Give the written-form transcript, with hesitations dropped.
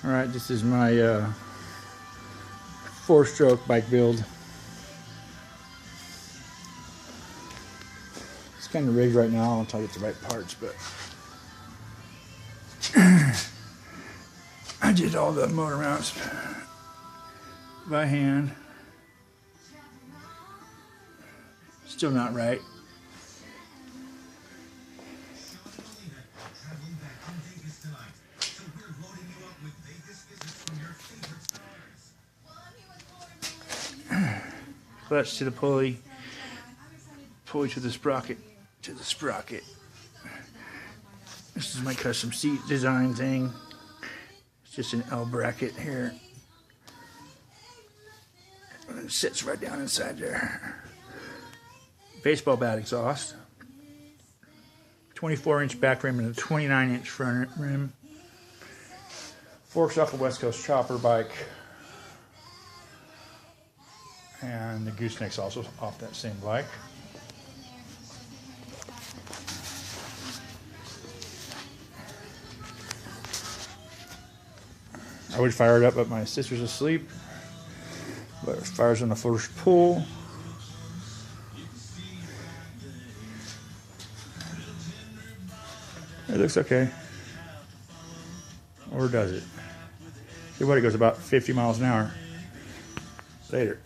Alright, this is my 4-stroke bike build. It's kind of rigged right now until I get the right parts, but I did all the motor mounts by hand. Still not right. Clutch to the pulley to the sprocket, This is my custom seat design thing. It's just an L bracket here. And it sits right down inside there. Baseball bat exhaust. 24-inch back rim and a 29-inch front rim. Forks off a West Coast chopper bike. And the gooseneck's also off that same bike. I would fire it up, but my sister's asleep. But it fires on the first pull. It looks okay. Or does it? See what, it goes about 50 miles an hour. Later.